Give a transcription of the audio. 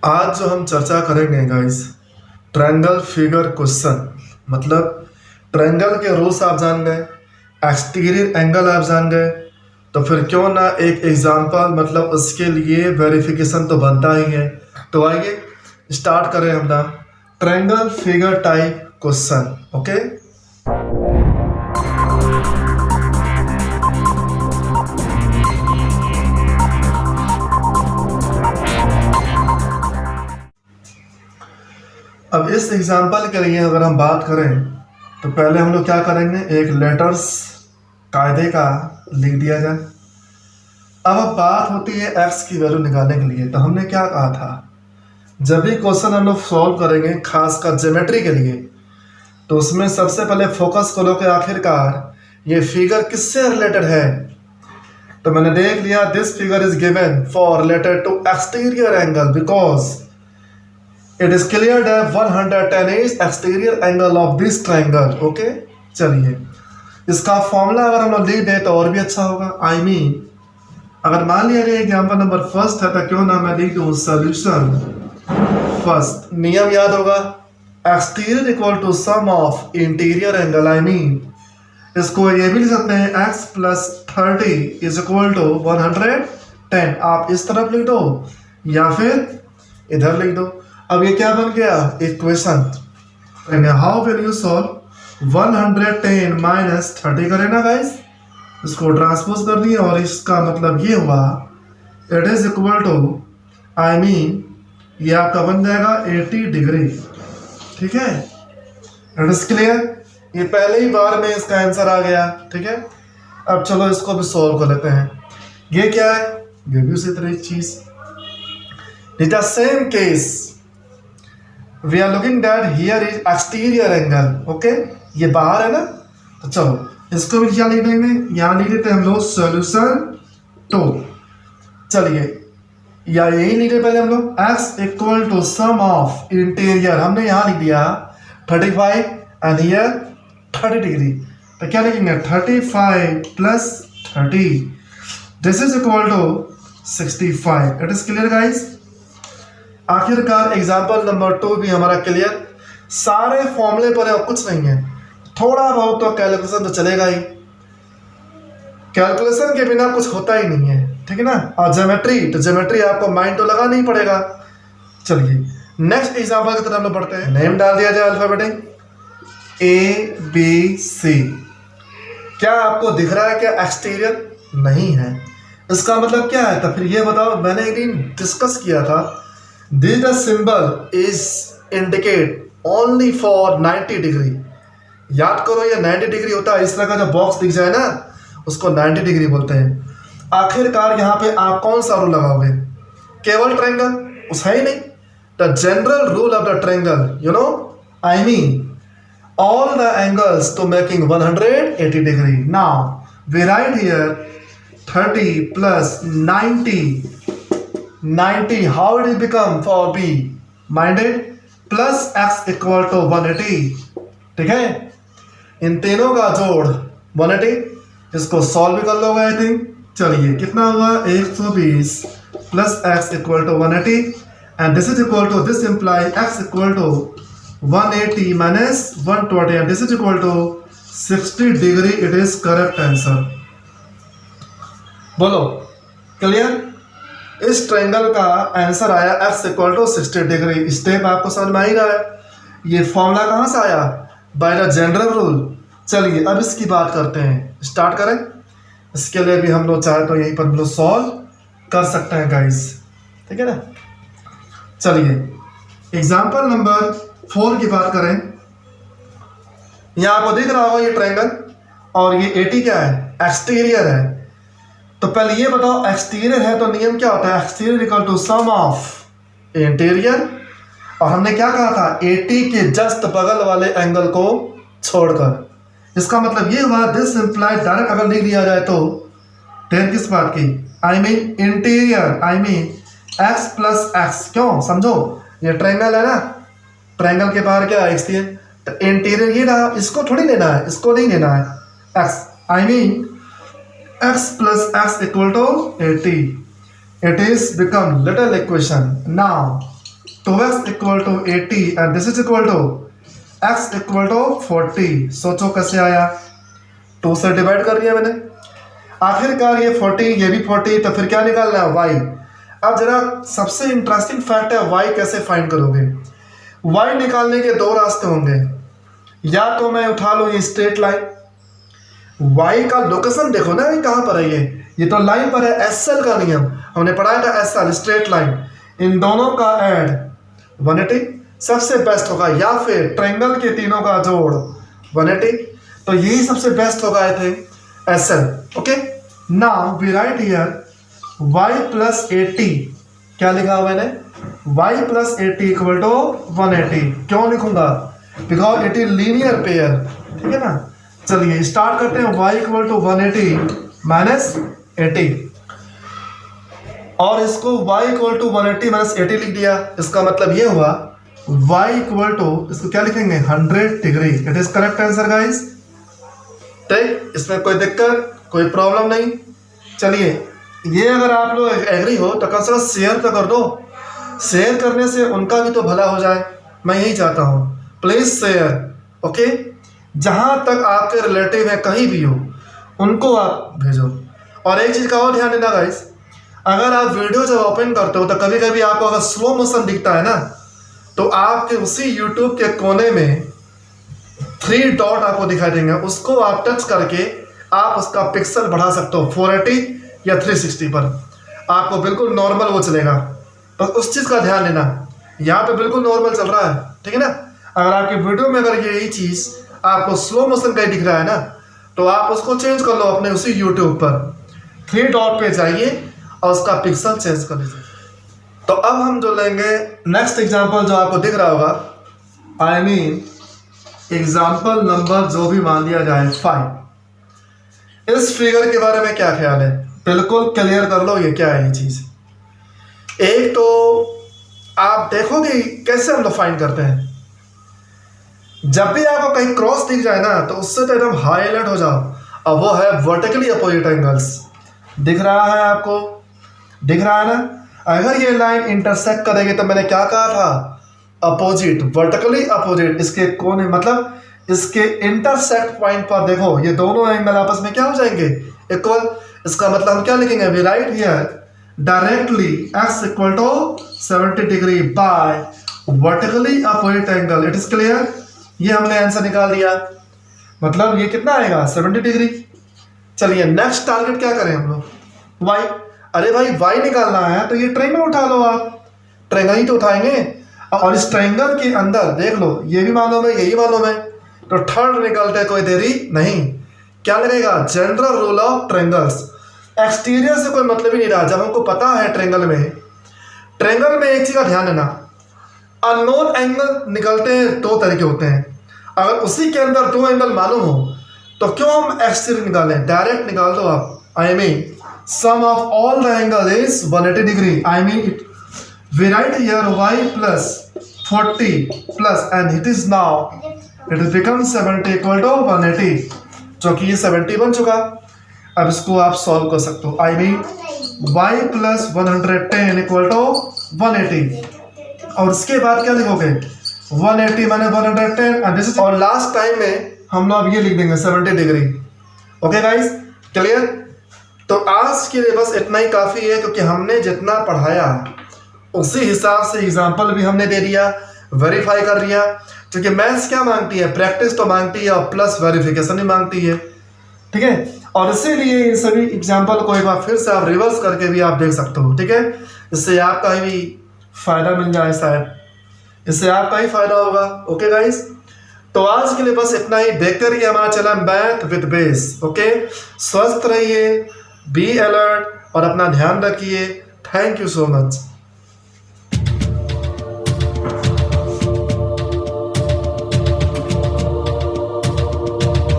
आज जो हम चर्चा करेंगे गाइस, ट्रायंगल फिगर क्वेश्चन। मतलब ट्रायंगल के रूल्स आप जान गए, एक्सटीरियर एंगल आप जान गए, तो फिर क्यों ना एक एग्जांपल, मतलब उसके लिए वेरिफिकेशन तो बनता ही है। तो आइए स्टार्ट करें अपना triangle figure type question. Okay, अब इस एग्जांपल के लिए अगर हम बात करें तो पहले हम लोग क्या करेंगे, एक लेटर्स कायदे का लिख दिया जाए। अब बात होती है एक्स की वैल्यू निकालने के लिए, तो हमने क्या कहा था, जब भी क्वेश्चन हम लोग सॉल्व करेंगे खासकर ज्योमेट्री के लिए, तो उसमें सबसे पहले फोकस करो कि आखिरकार ये फिगर किससे रिलेटेड है। तो मैंने देख लिया, this figure is given for related to exterior angle because it is clear that 110 is exterior angle of this triangle. Okay, चलिए इसका फॉर्मूला अगर हम लोग लिख दें तो और भी अच्छा होगा। आई मीन अगर मान लिया जाए एग्जाम्पल नंबर फर्स्ट है, तो क्यों ना मैं लिख दूं सोल्यूशन फर्स्ट। नियम याद होगा, exterior equal to sum of interior angle. I mean इसको ये भी लिख सकते हैं, x plus 30 is equal to 110। आप इस तरफ लिख दो या फिर इधर लिख दो। अब ये क्या बन गया, equation. How will you solve 110 minus 30 करें ना गाइस, इसको ट्रांसपोज कर दिए और इसका मतलब ये हुआ it is equal to, I mean ये आपका बन जाएगा 80 डिग्री। ठीक है, इट इज क्लियर। ये पहले ही बार में इसका आंसर आ गया। ठीक है, अब चलो इसको भी सॉल्व कर लेते हैं। ये क्या है, ये भी उसी तरह चीज, it is same case. We are looking that here is exterior angle. Okay, ये बाहर है ना, तो चलो इसको भी क्या लिख देंगे, यहाँ लिख देते हैं हम लोग सोल्यूशन टू। चलिए या यही लिख रहे पहले हम लोग, x equal to sum of interior, हमने यहाँ लिख दिया 35 एंड हियर 30 डिग्री, तो क्या लिखेंगे 35 plus 30, this is equal to 65। It is clear guys. आखिरकार एग्जाम्पल नंबर 2 भी हमारा क्लियर। सारे फॉर्मूले पर और कुछ नहीं है, थोड़ा बहुत तो कैलकुलेशन तो चलेगा ही, कैलकुलेशन के बिना कुछ होता ही नहीं है। ठीक है ना, और ज्योमेट्री, तो ज्योमेट्री आपको माइंड तो लगाना ही पड़ेगा। चलिए नेक्स्ट एग्जांपल की तरफ हम लोग बढ़ते हैं। नेम डाल दिया जाए अल्फाबेटिक ABC। क्या आपको दिख रहा है क्या एक्सटीरियर? नहीं है, इसका मतलब क्या है, तो फिर ये बताओ। मैंने एक दिन डिस्कस किया था, this the symbol is indicate only for 90 degree. याद करो ये 90 डिग्री होता है, इस तरह का जो बॉक्स दिख जाए ना उसको 90 डिग्री बोलते हैं। आखिरकार यहाँ पे आप कौन सा रूल लगाओगे, केवल ट्रायंगल उस है ही नहीं, the general rule of the triangle, you know, I mean all the angles to making 180 degree. Now we write here 30 plus 90, 90 how it will become for B, minded, plus x equal to 180। ठीक है, इन तीनों का जोड़ 180, इसको solve भी कर लोगे I think. चलिए कितना हुआ 120 plus x equal to 180 and this is equal to, this imply x equal to 180 minus 120 and this is equal to 60 degree. It is correct answer। बोलो क्लियर। इस ट्रायंगल का आंसर आया x equal to 60 degree. Step आपको समझ में आ ही रहा है। ये फॉर्मूला कहाँ से आया, बाय द जनरल रूल। चलिए अब इसकी बात करते हैं, स्टार्ट करें। इसके लिए भी हम लोग चाहे तो यहीं पर हम लोग सॉल्व कर सकते हैं गाइस। ठीक है ना, चलिए एग्जाम्पल नंबर 4 की बात करें। यहाँ आपको दिख रहा होगा ये ट्रायंगल, और ये 80 क्या है, एक्सटीरियर है। तो पहले ये बताओ एक्सटीरियर है तो नियम क्या होता है, exterior equal to sum of interior, और हमने क्या कहा था 80 के जस्ट बगल वाले एंगल को छोड़कर। इसका मतलब ये हुआ, दिस इंप्लाइड, डायरेक्ट अगर लिख लिया जाए तो देर किस बात की, I mean interior, I mean x plus x. क्यों, समझो ये ट्रायंगल है ना, ट्रायंगल के बाहर क्या है, एक्स है, तो इंटीरियर ये रहा, इसको थोड़ी लेना है, इसको नहीं लेना है, x, I mean x plus x equal to 80। It is become little equation. Now 2x equal to 80 and this is equal to x equal to 40। सोचो कैसे आया, 2 से डिवाइड कर दिया मैंने, आखिरकार ये 40 ये भी 40, तो फिर क्या निकालना है y। अब जरा सबसे इंटरेस्टिंग फैक्ट है y कैसे फाइंड करोगे। y निकालने के दो रास्ते होंगे, या तो मैं उठा लूँ ये स्ट्रेट लाइन, y का लोकेशन देखो ना ये कहाँ पर है, ये तो लाइन पर है, एसएल का नियम हमने पढ़ाया था, एसएल स्ट्रेट लाइन, इन दोनों का ऐड 180 सबसे बेस्ट होगा, या फिर ट्रायंगल के तीनों का जोड़ 180, तो यही सबसे बेस्ट होगा I think SL. Okay, now we write here y plus 80, क्या लिखा हुआ मैंने, y प्लस 80 इक्वल टू 180। क्यों लिखूंगा, because it is linear pair, ठीक है ना। चलिए स्टार्ट करते हैं, y इक्वल टू 180 माइनस 80, और इसको y इक्वल टू 180 माइनस 80 लिख दिया। इसका मतलब ये हुआ y इक्वल टू, इसको क्या लिखेंगे 100 degree. It is correct answer guys, ठीक, इसमें कोई दिक्कत कोई प्रॉब्लम नहीं। चलिए ये अगर आप लोग एग्री हो तो कम से कम शेयर तो कर दो, शेयर करने से उनका भी तो भला हो जाए, मैं यही चाहता हूँ, प्लीज़ शेयर। ओके, जहाँ तक आपके रिलेटिव है कहीं भी हो उनको आप भेजो। और एक चीज़ का और ध्यान देना गाइस, अगर आप वीडियो जब ओपन करते हो तो कभी कभी आपको अगर स्लो मोशन दिखता है ना, तो आपके उसी यूट्यूब के कोने में 3 डॉट आपको दिखाई देंगे, उसको आप टच करके आप उसका पिक्सल बढ़ा सकते हो 480 या 360 पर, आपको बिल्कुल नॉर्मल वो चलेगा। तो उस चीज़ का ध्यान देना, यहाँ पे बिल्कुल नॉर्मल चल रहा है, ठीक है ना। अगर आपकी वीडियो में अगर यही चीज़ आपको स्लो मोशन का ही दिख रहा है ना, तो आप उसको चेंज कर लो अपने उसी यूट्यूब पर, 3 डॉट पे जाइए और उसका पिक्सल चेंज कर लीजिए। तो अब हम जो लेंगे नेक्स्ट एग्जाम्पल जो आपको दिख रहा होगा, आई मीन एग्जाम्पल नंबर जो भी मान लिया जाए 5। इस फिगर के बारे में क्या ख्याल है, बिल्कुल क्लियर कर लो ये क्या है ये चीज़। एक तो आप देखोगे कैसे हम लोग फाइंड करते हैं, जब भी आपको कहीं क्रॉस दिख जाए ना तो उससे तो एकदम हाई अलर्ट हो जाओ, और वो है वर्टिकली अपोजिट एंगल्स। दिख रहा है आपको, दिख रहा है ना। अगर ये लाइन इंटरसेक्ट करेगी तो मैंने क्या कहा था, अपोजिट, वर्टिकली अपोजिट, इसके कोने मतलब इसके इंटरसेक्ट पॉइंट पर देखो ये दोनों एंगल आपस में क्या हो जाएंगे, इक्वल। इसका मतलब हम क्या लिखेंगे, we write here directly x equal to 70 degree by vertically opposite angle. It is clear, ये हमने आंसर निकाल दिया, मतलब ये कितना आएगा 70 डिग्री। चलिए नेक्स्ट टारगेट क्या करें हम लोग, y। अरे भाई y निकालना है तो ये ट्रायंगल उठा लो, आप ट्रायंगल ही तो उठाएंगे, और इस ट्रायंगल के अंदर देख लो ये भी मालूम है यही मालूम है, तो थर्ड निकलते कोई देरी नहीं। क्या लगेगा, general rule of triangles, exterior से कोई मतलब ही नहीं रहा। जब हमको पता है ट्रायंगल में एक चीज का ध्यान देना, अननोन एंगल निकलते हैं 2 तरीके होते हैं, अगर उसी के अंदर 2 एंगल मालूम हो तो क्यों हम एक्सटीरियर निकालें, डायरेक्ट निकाल दो आप। I mean sum of all the angle is 180 degree. I mean we write here y plus 40 plus and it is now it is become 70 equal to 180, जो कि ये 70 बन चुका। अब इसको आप सॉल्व कर सकते हो, I mean y plus 110 equal to 180, और उसके बाद क्या लिखोगे 180 माइनस 110 एंड दिस इज, और लास्ट टाइम में हम लोग ये लिख देंगे 70 डिग्री। Okay guys, clear. तो आज के लिए बस इतना ही काफ़ी है, क्योंकि हमने जितना पढ़ाया उसी हिसाब से एग्जाम्पल भी हमने दे दिया, वेरीफाई कर दिया, क्योंकि मैथ्स क्या मांगती है, प्रैक्टिस तो मांगती है और प्लस वेरिफिकेशन भी मांगती है, ठीक है। और इसीलिए इन सभी एग्जाम्पल को एक बार फिर से आप रिवर्स करके भी आप देख सकते हो, ठीक है। इससे आपका भी फ़ायदा मिल जाए, शायद इससे आपका ही फ़ायदा होगा। ओके गाइस, तो आज के लिए बस इतना ही। देखते रहिए हमारा channel math with base. Okay, स्वस्थ रहिए, बी अलर्ट और अपना ध्यान रखिए। Thank you so much.